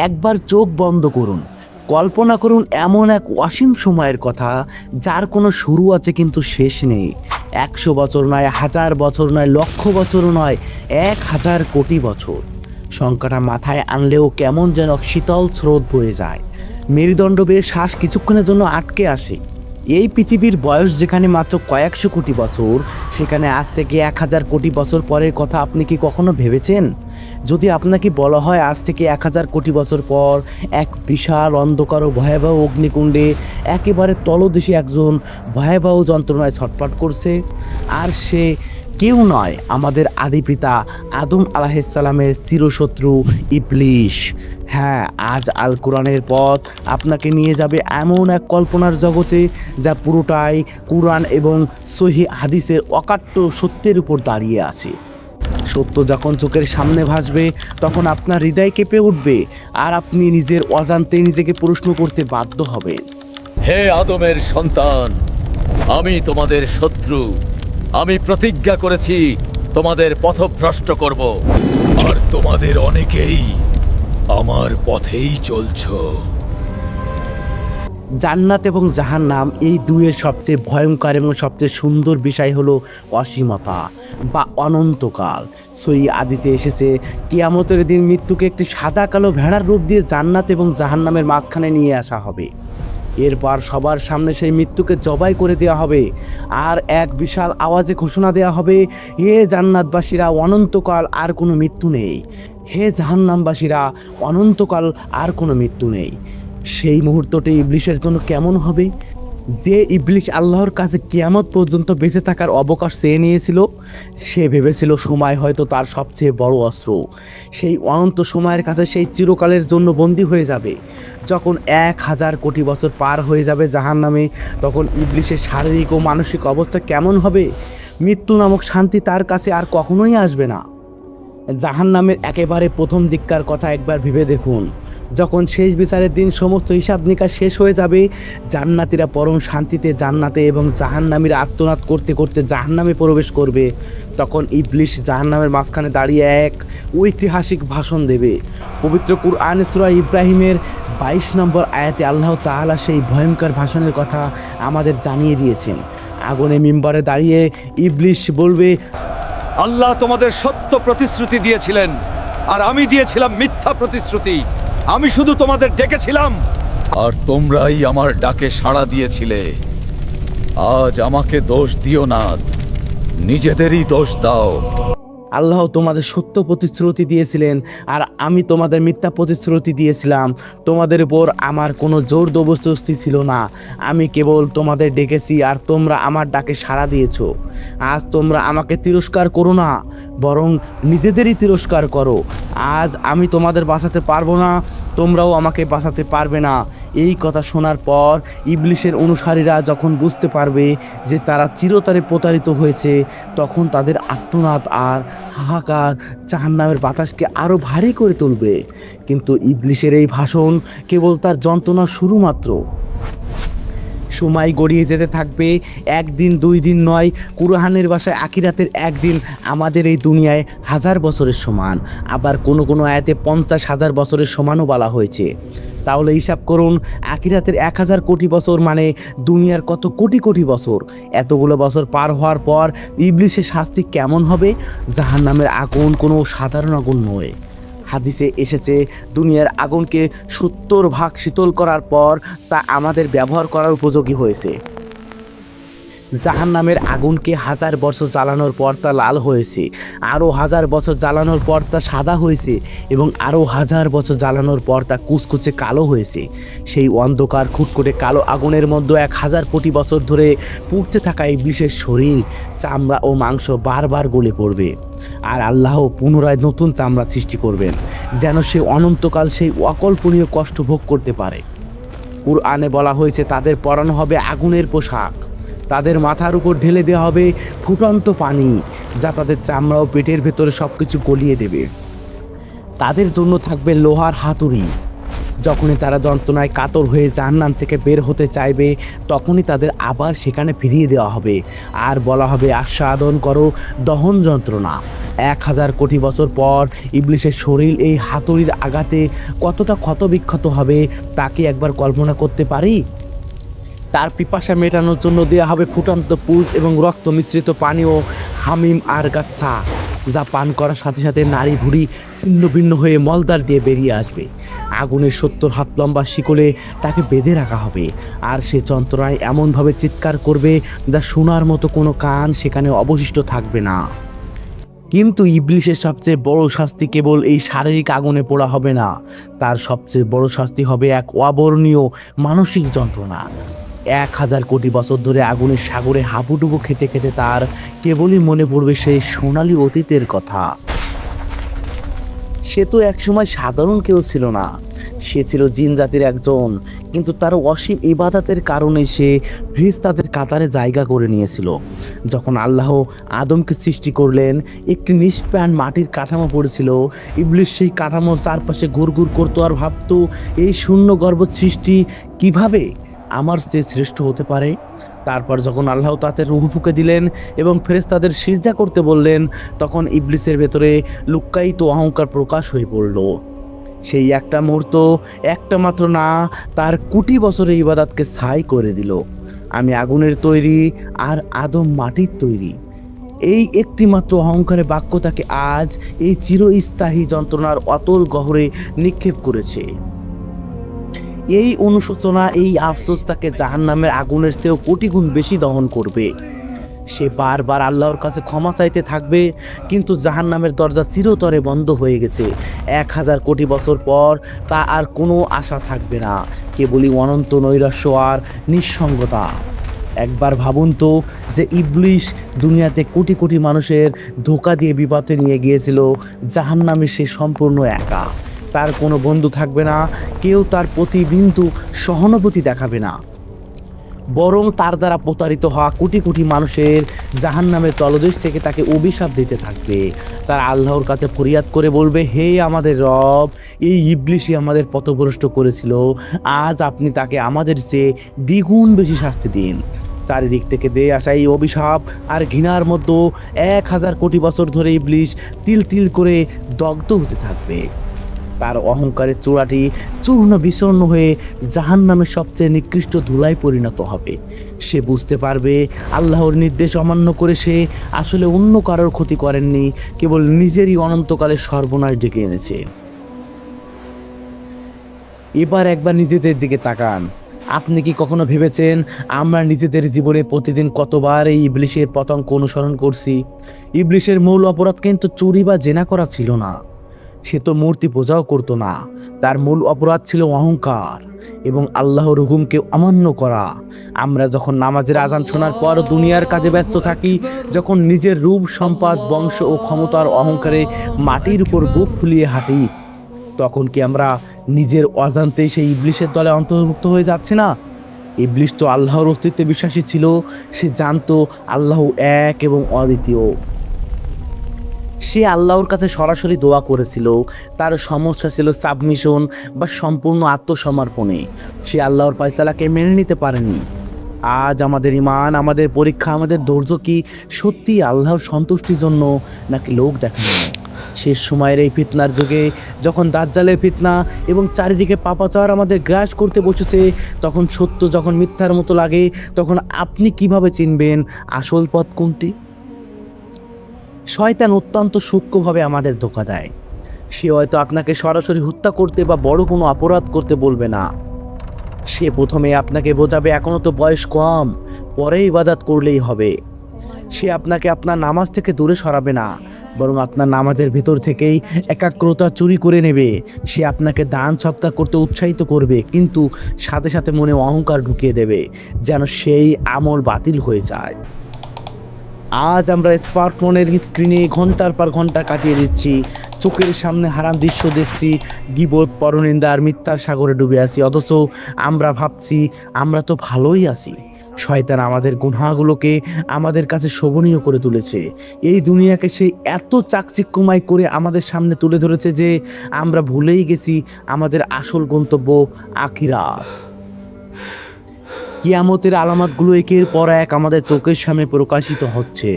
একবার চোখ বন্ধ করুন, কল্পনা করুন এমন এক অসীম সময়ের কথা যার কোনো শুরু আছে কিন্তু শেষ নেই। 100 বছর নয়, 1000 বছর নয়, লক্ষ বছরও নয়, 1000 কোটি বছর। সংখ্যাটা মাথায় আনলেও কেমন যেন শীতল স্রোত বয়ে যায়, মেরুদণ্ড বেয়ে শ্বাস কিছুক্ষণের জন্য আটকে আসে। এই পৃথিবীর বয়স যেখানে মাত্র কয়েকশো কোটি বছর, সেখানে আজ থেকে 1000 কোটি বছর পরের কথা আপনি কি কখনো ভেবেছেন? যদি আপনাকে বলা হয় আজ থেকে 1000 কোটি বছর পর এক বিশাল অন্ধকার ও ভয়াবহ অগ্নিকুণ্ডে একেবারে তলদেশে একজন ভয়াবহ যন্ত্রণায় ছটফট করছে, আর সে কেউ নয়, আমাদের আদি পিতা আদম আলাইহিসসালামের চিরশত্রু ইবলিশ। হ্যাঁ, আজ আল কোরআনের পথ আপনাকে নিয়ে যাবে এমন এক কল্পনার জগতে যা পুরোটাই কোরআন এবং সহিহ হাদিসের অকাট্য সত্যের উপর দাঁড়িয়ে আছে। সত্য যখন চোখের সামনে ভাসবে তখন আপনার হৃদয় কেঁপে উঠবে, আর আপনি নিজের অজান্তে নিজেকে প্রশ্ন করতে বাধ্য হবেন, হে আদমের সন্তান, আমি তোমাদের শত্রু। আমি প্রতিজ্ঞা করেছি তোমাদের পথভ্রষ্ট করব, আর তোমাদের অনেকেই আমার পথেই চলছো। জান্নাত এবং জাহান্নাম এই দুইয়ের সবচেয়ে ভয়ঙ্কর এবং সবচেয়ে সুন্দর বিষয় হলো অসীমতা বা অনন্তকাল। সহিহ হাদিসে এসেছে, কিয়ামতের দিন মৃত্যুকে একটি সাদা কালো ভেড়ার রূপ দিয়ে জান্নাত এবং জাহান্নামের মাঝখানে নিয়ে আসা হবে। এরপর সবার সামনে সেই মৃত্যুকে জবাই করে দেওয়া হবে, আর এক বিশাল আওয়াজে ঘোষণা দেওয়া হবে, হে জান্নাতবাসীরা, অনন্তকাল আর কোনো মৃত্যু নেই। হে জাহান্নামবাসীরা, অনন্তকাল আর কোনো মৃত্যু নেই। সেই মুহূর্তটি ইবলিশের জন্য কেমন হবে? যে ইবলিশ আল্লাহর কাছে কিয়ামত পর্যন্ত বেঁচে থাকার অবকাশ চেয়ে নিয়েছিল, সে ভেবেছিল সময় হয়তো তার সবচেয়ে বড় অস্ত্র। সেই অনন্ত সময়ের কাছে সেই চিরকালের জন্য বন্দী হয়ে যাবে। যখন 1000 কোটি বছর পার হয়ে যাবে জাহান্নামে, তখন ইবলিশের শারীরিক ও মানসিক অবস্থা কেমন হবে? মৃত্যু নামক শান্তি তার কাছে আর কখনোই আসবে না। জাহান্নামের একেবারে প্রথম দিককার কথা একবার ভেবে দেখুন। যখন শেষ বিচারের দিন সমস্ত হিসাব নিকাশ শেষ হয়ে যাবে, জান্নাতীরা পরম শান্তিতে জান্নাতে এবং জাহান্নামীরা আর্তনাদ করতে করতে জাহান্নামে প্রবেশ করবে, তখন ইবলিশ জাহান্নামের মাঝখানে দাঁড়িয়ে এক ঐতিহাসিক ভাষণ দেবে। পবিত্র কুরআন সূরা ইব্রাহিমের 22 নম্বর আয়াতে আল্লাহ তাআলা সেই ভয়ঙ্কর ভাষণের কথা আমাদের জানিয়ে দিয়েছেন। আগুনে মিম্বরে দাঁড়িয়ে ইবলিশ বলবে, আল্লাহ তোমাদের সত্য প্রতিশ্রুতি দিয়েছিলেন, আর আমি দিয়েছিলাম মিথ্যা প্রতিশ্রুতি। আমি শুধু তোমাদের ডেকেছিলাম, আর তোমরাই আমার ডাকে সাড়া দিয়েছিলে। আজ আমাকে দোষ দিও না, নিজেদেরই দোষ দাও। আল্লাহ তোমাদের সত্য প্রতিশ্রুতি দিয়েছিলেন, আর আমি তোমাদের মিথ্যা প্রতিশ্রুতি দিয়েছিলাম। তোমাদের উপর আমার কোনো জোর জবরদস্তি ছিল না। আমি কেবল তোমাদের ডেকেছি, আর তোমরা আমার ডাকে সাড়া দিয়েছ। আজ তোমরা আমাকে তিরস্কার করো না, বরং নিজেদেরই তিরস্কার করো। আজ আমি তোমাদের বাঁচাতে পারবো না, তোমরাও আমাকে বাঁচাতে পারবে না। এই কথা শোনার পর ইবলিশের অনুসারীরা যখন বুঝতে পারবে যে তারা চিরতরে প্রতারিত হয়েছে, তখন তাদের আর্তনাদ আর হাহাকার জাহান্নামের বাতাসকে আরও ভারী করে তুলবে। কিন্তু ইবলিশের এই ভাষণ কেবল তার যন্ত্রণার শুরু মাত্র। সময় গড়িয়ে যেতে থাকবে, একদিন 2 দিন নয়, কুরআনের ভাষায় আখিরাতের একদিন আমাদের এই দুনিয়ায় 1000 বছরের সমান। আবার কোনো কোনো আয়াতে 50,000 বছরের সমানও বলা হয়েছে। তাহলে হিসাব করুন, আখিরাতের 1000 কোটি বছর মানে দুনিয়ার কত কোটি কোটি বছর। এতগুলো বছর পার হওয়ার পর ইবলিশের শাস্তি কেমন হবে? জাহান্নামের আগুন কোনো সাধারণ আগুন নয়। হাদিসে এসেছে, দুনিয়ার আগুনকে 70 ভাগ শীতল করার পর তা আমাদের ব্যবহার করার উপযোগী হয়েছে। জাহান্নামের আগুনকে 1000 বছর জ্বালানোর পর তা লাল হয়েছে, আরও 1000 বছর জ্বালানোর পর তা সাদা হয়েছে, এবং আরও 1000 বছর জ্বালানোর পর তা কুচকুচে কালো হয়েছে। সেই অন্ধকার খুটখুটে কালো আগুনের মধ্যে 1000 কোটি বছর ধরে পুড়তে থাকা এই বিশেষ শরীর, চামড়া ও মাংস বারবার গলে পড়বে, আর আল্লাহ পুনরায় নতুন চামড়া সৃষ্টি করবেন, যেন সে অনন্তকাল সেই অকল্পনীয় কষ্ট ভোগ করতে পারে। কুরআনে বলা হয়েছে, তাদের পরানো হবে আগুনের পোশাক, তাদের মাথার উপর ঢেলে দেওয়া হবে ফুটন্ত পানি, যা তাদের চামড়া ও পেটের ভেতরে সব কিছু গলিয়ে দেবে। তাদের জন্য থাকবে লোহার হাতুড়ি, যখনই তারা যন্ত্রণায় কাতর হয়ে জাহান্নাম থেকে বের হতে চাইবে তখনই তাদের আবার সেখানে ফিরিয়ে দেওয়া হবে আর বলা হবে আস্বাদন করো দহন যন্ত্রণা। 1000 কোটি বছর পর ইবলিশের শরীর এই হাতুড়ির আঘাতে কতটা ক্ষতবিক্ষত হবে তা কি একবার কল্পনা করতে পারি? তার পিপাসা মেটানোর জন্য দেওয়া হবে ফুটন্ত পুজ এবং রক্ত মিশ্রিত পানীয় হামিম আর গাছা, যা পান করার সাথে সাথে নারী ভুঁড়ি ছিন্ন ভিন্ন হয়ে মলদার দিয়ে বেরিয়ে আসবে। আগুনের 70 হাত লম্বা শিকলে তাকে বেঁধে রাখা হবে আর সে যন্ত্রণায় এমনভাবে চিৎকার করবে যা শোনার মতো কোনো কান সেখানে অবশিষ্ট থাকবে না। কিন্তু ইবলিশের সবচেয়ে বড় শাস্তি কেবল এই শারীরিক আগুনে পোড়া হবে না, তার সবচেয়ে বড় শাস্তি হবে এক অবর্ণীয় মানসিক যন্ত্রণা। 1000 কোটি বছর ধরে আগুনের সাগরে হাবুডুবু খেতে খেতে তার কেবলই মনে পড়বে সেই সোনালী অতীতের কথা। সে তো একসময় সাধারণ কেউ ছিল না, সে ছিল জিন জাতির একজন, কিন্তু তার অসীম ইবাদতের কারণে সে ফেরেশতাদের কাতারে জায়গা করে নিয়েছিল। যখন আল্লাহ আদমকে সৃষ্টি করলেন, একটি নিষ্প্রাণ মাটির কাঠামো পড়েছিল। ইবলিশ সেই কাঠামোর চারপাশে ঘুরঘুর করতো আর ভাবতো এই শূন্য গর্ভ সৃষ্টি কিভাবে আমার চেয়ে শ্রেষ্ঠ হতে পারে। তারপর যখন আল্লাহ তাতে রূহ ফুঁকে দিলেন এবং ফেরেশতাদের সিজদা করতে বললেন, তখন ইবলিসের ভেতরে লুক্কায়িত অহংকার প্রকাশ হয়ে পড়ল। সেই একটা মুহূর্ত, একটা মাত্র না, তার কোটি বছরের ইবাদতকে ছাই করে দিল। আমি আগুনের তৈরি আর আদম মাটির তৈরি, এই একটি মাত্র অহংকারের বাক্য তাকে আজ এই চিরস্থায়ী যন্ত্রণার অতল গহরে নিক্ষেপ করেছে। এই অনুশোচনা, এই আফসোস তাকে জাহান্নামের আগুনের চেয়েও কোটি গুণ বেশি দহন করবে। সে বারবার আল্লাহর কাছে ক্ষমা চাইতে থাকবে, কিন্তু জাহান্নামের দরজা চিরতরে বন্ধ হয়ে গেছে। 1000 কোটি বছর পর তা আর কোনো আশা থাকবে না, কেবলই অনন্ত নৈরাশ্য আর নিঃসঙ্গতা। একবার ভাবুন তো, যে ইবলিশ দুনিয়াতে কোটি কোটি মানুষের ধোঁকা দিয়ে বিপদে নিয়ে গিয়েছিল, জাহান্নামে সে সম্পূর্ণ একা। তার কোনো বন্ধু থাকবে না, কেউ তার প্রতি বিন্দু সহানুভূতি দেখাবে না, বরং তার দ্বারা প্রতারিত হওয়া কোটি কোটি মানুষের জাহান্নামের তলদেশ থেকে তাকে অভিশাপ দিতে থাকবে। তার আল্লাহর কাছে ফরিয়াদ করে বলবে, হে আমাদের রব, এই ইবলিশই আমাদের পথভ্রষ্ট করেছিল, আজ আপনি তাকে আমাদের চেয়ে দ্বিগুণ বেশি শাস্তি দিন। চারিদিক থেকে দিয়ে আসা এই অভিশাপ আর ঘৃণার মধ্যে 1000 কোটি বছর ধরে ইবলিশ তিল তিল করে দগ্ধ হতে থাকবে। তার অহংকারের চূড়াটি চূর্ণ বিচূর্ণ হয়ে জাহান্নামের সবচেয়ে নিকৃষ্ট ধুলায় পরিণত হবে। সে বুঝতে পারবে আল্লাহর নির্দেশ অমান্য করে সে আসলে অন্য কারোর ক্ষতি করেননি, কেবল নিজেরই অনন্তকালের সর্বনাশ ডেকে এনেছে। এবার একবার নিজেদের দিকে তাকান। আপনি কি কখনো ভেবেছেন আমরা নিজেদের জীবনে প্রতিদিন কতবার এই ইবলিশের পতঙ্গ অনুসরণ করছি? ইবলিশের মূল অপরাধ কিন্তু চুরি বা জেনা করা ছিল না, সে তো মূর্তি পূজাও করতো না। তার মূল অপরাধ ছিল অহংকার এবং আল্লাহর হুকুমকে অমান্য করা। আমরা যখন নামাজের আজান শোনার পর দুনিয়ার কাজে ব্যস্ত থাকি, যখন নিজের রূপ, সম্পদ, বংশ ও ক্ষমতার অহংকারে মাটির উপর বুক ফুলিয়ে হাঁটি, তখন কি আমরা নিজের অজান্তেই সেই ইবলিশের দলে অন্তর্ভুক্ত হয়ে যাচ্ছে না? ইবলিশ তো আল্লাহর অস্তিত্বে বিশ্বাসী ছিল, সে জানতো আল্লাহ এক এবং অদ্বিতীয়। সে আল্লাহর কাছে সরাসরি দোয়া করেছিল। তার সমস্যা ছিল সাবমিশন বা সম্পূর্ণ আত্মসমর্পণে। সে আল্লাহর ফয়সালাকে মেনে নিতে পারেনি। আজ আমাদের ঈমান, আমাদের পরীক্ষা, আমাদের ধৈর্য কি সত্যি আল্লাহর সন্তুষ্টির জন্য নাকি লোক দেখানো? শেষ সময়ের এই ফিতনার যুগে, যখন দাজ্জালের ফিতনা এবং চারিদিকে পাপাচার আমাদের গ্রাস করতে বসেছে, তখন সত্য যখন মিথ্যার মতো লাগে, তখন আপনি কিভাবে চিনবেন আসল পথ কোনটি? শয়তান অত্যন্ত সূক্ষ্মভাবে আমাদের ধোঁকা দেয়। সে হয়তো আপনাকে সরাসরি হত্যা করতে বা বড় কোনো অপরাধ করতে বলবে না। সে প্রথমে আপনাকে বোঝাবে এখনও তো বয়স কম, পরে ইবাদত করলেই হবে। সে আপনাকে আপনার নামাজ থেকে দূরে সরাবে না, বরং আপনার নামাজের ভেতর থেকেই একাগ্রতা চুরি করে নেবে। সে আপনাকে দান সৎকার করতে উৎসাহিত করবে, কিন্তু সাথে সাথে মনে অহংকার ঢুকিয়ে দেবে যেন সেই আমল বাতিল হয়ে যায়। আজ আমরা স্মার্টফোনের স্ক্রিনে ঘন্টার পর ঘন্টা কাটিয়ে দিচ্ছি, চোখের সামনে হারাম দৃশ্য দেখছি, গীবত, পরনিন্দা আর মিথ্যার সাগরে ডুবে আছি, অথচ আমরা ভাবছি আমরা তো ভালোই আছি। শয়তান আমাদের গুনাহগুলোকে আমাদের কাছে শোভনীয় করে তুলেছে। এই দুনিয়াকে সে এত চাকচিক্যময় করে আমাদের সামনে তুলে ধরেছে যে আমরা ভুলেই গেছি আমাদের আসল গন্তব্য আখিরাত। কিয়ামতের আলামতগুলো একের পর এক আমাদের চোখের সামনে প্রকাশিত হচ্ছে।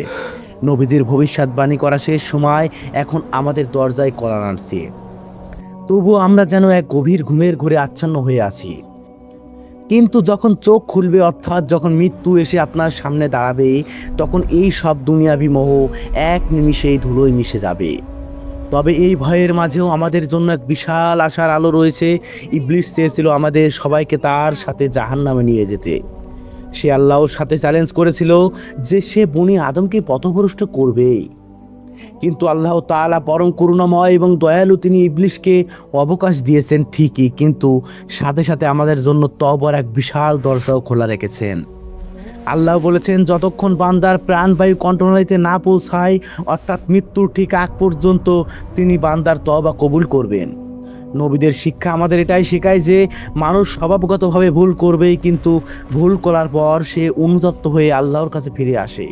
নবীদের ভবিষ্যৎবাণী করা শেষ সময় এখন আমাদের দরজায় কড়া নাড়ছে। তবুও আমরা যেন এক গভীর ঘুমের ঘোরে আচ্ছন্ন হয়ে আছি। কিন্তু যখন চোখ খুলবে, অর্থাৎ যখন মৃত্যু এসে আপনার সামনে দাঁড়াবে, তখন এই সব দুনিয়াবি মোহ এক নিমিষেই ধুলোয় মিশে যাবে। তবে এই ভয়ের মাঝেও আমাদের জন্য এক বিশাল আশার আলো রয়েছে। ইবলিস চেয়েছিল আমাদের সবাইকে তার সাথে জাহান্নামে নিয়ে যেতে। সে আল্লাহর সাথে চ্যালেঞ্জ করেছিল যে সে বনি আদমকে পথভ্রষ্ট করবেই। কিন্তু আল্লাহ তাআলা পরম করুণাময় এবং দয়ালু, তিনি ইবলিসকে অবকাশ দিয়েছেন ঠিকই, কিন্তু সাথে সাথে আমাদের জন্য তওবার এক বিশাল দরজাও খোলা রেখেছেন। আল্লাহ বলেছেন, যতক্ষণ বান্দার প্রাণবায়ু কণ্ঠনালীতে না পৌঁছায়, অর্থাৎ মৃত্যুর ঠিক আগ পর্যন্ত, তিনি বান্দার তওবা কবুল করবেন। নবীদের শিক্ষা আমাদের এটাই শেখায় যে মানুষ স্বভাবগতভাবে ভুল করবেই, কিন্তু ভুল করার পর সে অনুতপ্ত হয়ে আল্লাহর কাছে ফিরে আসে।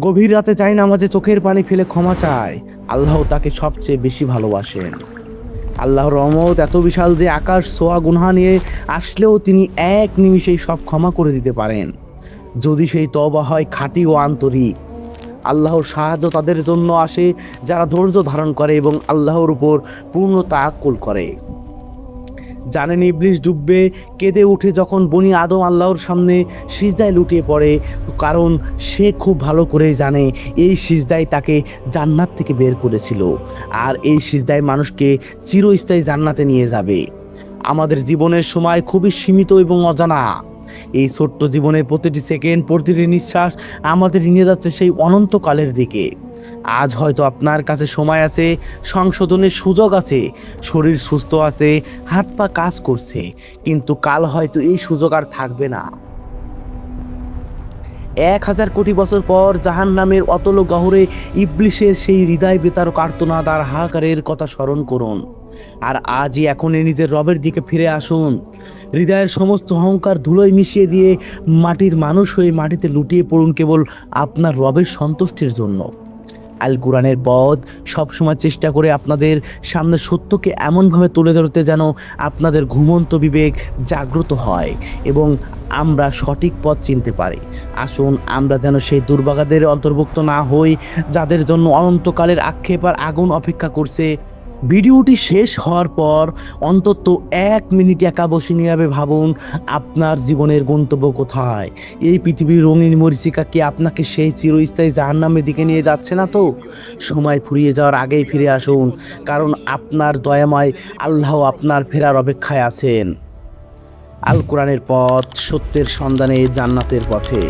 গভীর রাতে চাই নামাজে চোখের পানি ফেলে ক্ষমা চায়, আল্লাহ তাকে সবচেয়ে বেশি ভালোবাসেন। আল্লাহর রহমত এত বিশাল যে আকাশ ছোঁয়া গুনাহ নিয়ে আসলেও তিনি এক নিমিষেই সব ক্ষমা করে দিতে পারেন, যদি সেই তওবা হয় খাঁটি ও আন্তরিক। আল্লাহর সাহায্য তাদের জন্য আসে যারা ধৈর্য ধারণ করে এবং আল্লাহর উপর পূর্ণ তাওয়াক্কুল করে। জানেন, ইবলিস ডুববে কেঁদে উঠে যখন বনি আদম আল্লাহর সামনে সিজদায় লুটিয়ে পড়ে, কারণ সে খুব ভালো করেই জানে এই সিজদায় তাকে জান্নাত থেকে বের করেছিল, আর এই সিজদায় মানুষকে চিরস্থায়ী জান্নাতে নিয়ে যাবে। আমাদের জীবনের সময় খুবই সীমিত এবং অজানা। এই ছোট্ট জীবনের প্রতিটি সেকেন্ড, প্রতিটি নিঃশ্বাস আমাদের নিয়ে যাচ্ছে সেই অনন্তকালের দিকে। আজ হয়তো আপনার কাছে সময় আছে, সংশোধনের সুযোগ আছে, শরীর সুস্থ আছে, হাত পা কাজ করছে, কিন্তু কাল হয়তো এই সুযোগ আর থাকবে না। 1000 কোটি বছর পর জাহান্নামের অতল গহরে ইবলিসের সেই হৃদয় বেতারক আর্তনাদ আর হাহাকারের কথা স্মরণ করুন। আর আজই এখনই নিজের রবের দিকে ফিরে আসুন। হৃদয়ের সমস্ত অহংকার ধুলোয় মিশিয়ে দিয়ে মাটির মানুষ হয়ে মাটিতে লুটিয়ে পড়ুন কেবল আপনার রবের সন্তুষ্টির জন্য। আল কোরআনের পথ সবসময় চেষ্টা করে আপনাদের সামনে সত্যকে এমনভাবে তুলে ধরতে যেন আপনাদের ঘুমন্ত বিবেক জাগ্রত হয় এবং আমরা সঠিক পথ চিনতে পারি। আসুন আমরা যেন সেই দুর্ভাগাদের অন্তর্ভুক্ত না হই যাদের জন্য অনন্তকালের আক্ষেপ আর আগুন অপেক্ষা করছে। ভিডিওটি শেষ হওয়ার পর অন্তত 1 মিনিট একা বসে নীরবে ভাবুন, আপনার জীবনের গন্তব্য কোথায়? এই পৃথিবীর রঙিন মরীচিকা কি আপনাকে সেই চিরস্থায়ী জাহান্নামের দিকে নিয়ে যাচ্ছে না তো? সময় ফুরিয়ে যাওয়ার আগেই ফিরে আসুন, কারণ আপনার দয়াময় আল্লাহ আপনার ফেরার অপেক্ষায় আছেন। আল কোরআনের পথ, সত্যের সন্ধানে জান্নাতের পথে।